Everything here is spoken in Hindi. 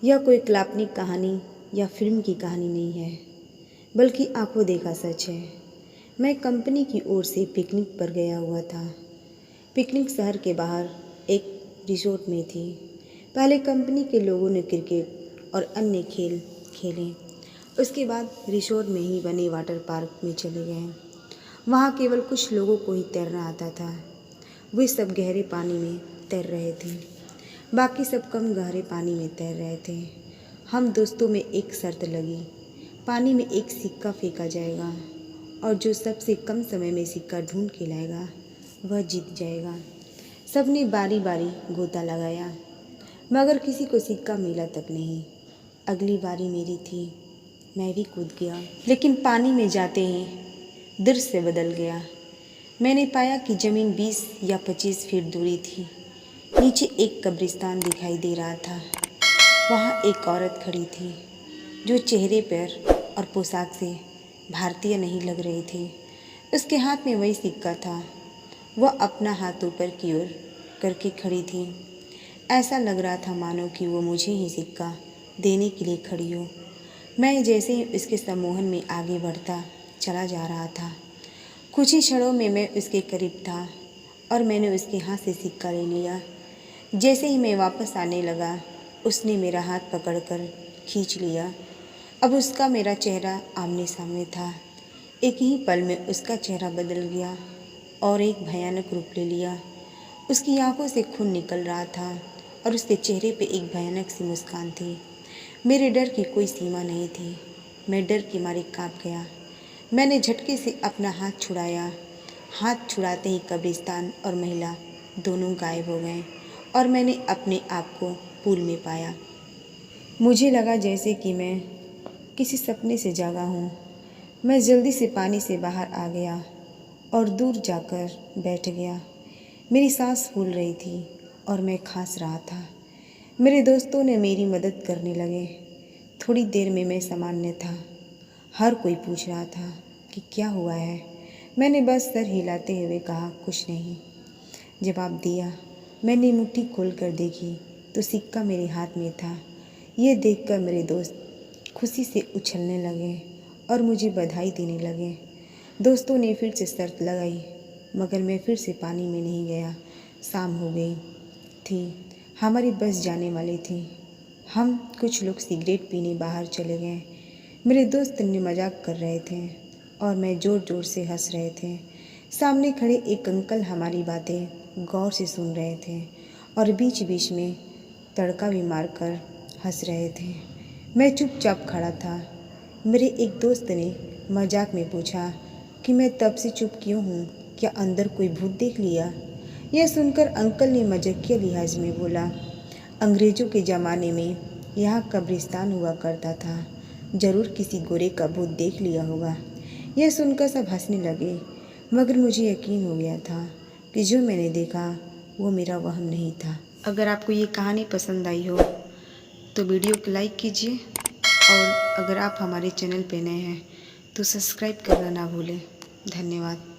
यह कोई काल्पनिक कहानी या फिल्म की कहानी नहीं है, बल्कि आंखों देखा सच है। मैं कंपनी की ओर से पिकनिक पर गया हुआ था। पिकनिक शहर के बाहर एक रिसोर्ट में थी। पहले कंपनी के लोगों ने क्रिकेट और अन्य खेल खेले। उसके बाद रिसोर्ट में ही बने वाटर पार्क में चले गए। वहाँ केवल कुछ लोगों को ही तैरना आता था। वे सब गहरे पानी में तैर रहे थे, बाकी सब कम गहरे पानी में तैर रहे थे। हम दोस्तों में एक शर्त लगी, पानी में एक सिक्का फेंका जाएगा और जो सबसे कम समय में सिक्का ढूंढ के लाएगा वह जीत जाएगा। सबने बारी बारी गोता लगाया, मगर किसी को सिक्का मिला तक नहीं। अगली बारी मेरी थी। मैं भी कूद गया, लेकिन पानी में जाते ही दृश्य बदल गया। मैंने पाया कि ज़मीन 20 या 25 फीट दूरी थी। नीचे एक कब्रिस्तान दिखाई दे रहा था। वहाँ एक औरत खड़ी थी जो चेहरे पर और पोशाक से भारतीय नहीं लग रही थी। उसके हाथ में वही सिक्का था। वह अपना हाथ ऊपर की ओर करके खड़ी थी। ऐसा लग रहा था मानो कि वो मुझे ही सिक्का देने के लिए खड़ी हो। मैं जैसे ही उसके सम्मोहन में आगे बढ़ता चला जा रहा था, कुछ ही क्षणों में मैं उसके करीब था और मैंने उसके हाथ से सिक्का ले लिया। जैसे ही मैं वापस आने लगा, उसने मेरा हाथ पकड़कर खींच लिया। अब उसका मेरा चेहरा आमने सामने था। एक ही पल में उसका चेहरा बदल गया और एक भयानक रूप ले लिया। उसकी आंखों से खून निकल रहा था और उसके चेहरे पे एक भयानक सी मुस्कान थी। मेरे डर की कोई सीमा नहीं थी। मैं डर के मारे कांप गया। मैंने झटके से अपना हाथ छुड़ाया। हाथ छुड़ाते ही कब्रिस्तान और महिला दोनों गायब हो गए और मैंने अपने आप को पूल में पाया। मुझे लगा जैसे कि मैं किसी सपने से जागा हूँ। मैं जल्दी से पानी से बाहर आ गया और दूर जाकर बैठ गया। मेरी सांस फूल रही थी और मैं खांस रहा था। मेरे दोस्तों ने मेरी मदद करने लगे। थोड़ी देर में मैं सामान्य था। हर कोई पूछ रहा था कि क्या हुआ है। मैंने बस सर हिलाते हुए कहा, कुछ नहीं। जवाब दिया। मैंने मुट्ठी खोलकर देखी तो सिक्का मेरे हाथ में था। ये देखकर मेरे दोस्त खुशी से उछलने लगे और मुझे बधाई देने लगे। दोस्तों ने फिर से शर्त लगाई, मगर मैं फिर से पानी में नहीं गया। शाम हो गई थी। हमारी बस जाने वाली थी। हम कुछ लोग सिगरेट पीने बाहर चले गए। मेरे दोस्त ने मजाक कर रहे थे और मैं ज़ोर ज़ोर से हंस रहे थे। सामने खड़े एक अंकल हमारी बातें गौर से सुन रहे थे और बीच बीच में तड़का भी मारकर हंस रहे थे। मैं चुपचाप खड़ा था। मेरे एक दोस्त ने मजाक में पूछा कि मैं तब से चुप क्यों हूँ, क्या अंदर कोई भूत देख लिया? यह सुनकर अंकल ने मजाकिया लिहाज में बोला, अंग्रेज़ों के ज़माने में यहाँ कब्रिस्तान हुआ करता था। ज़रूर किसी गोरे का भूत देख लिया होगा। यह सुनकर सब हंसने लगे, मगर मुझे यकीन हो गया था कि जो मैंने देखा वो मेरा वहम नहीं था। अगर आपको ये कहानी पसंद आई हो तो वीडियो को लाइक कीजिए और अगर आप हमारे चैनल पे नए हैं तो सब्सक्राइब करना ना भूलें। धन्यवाद।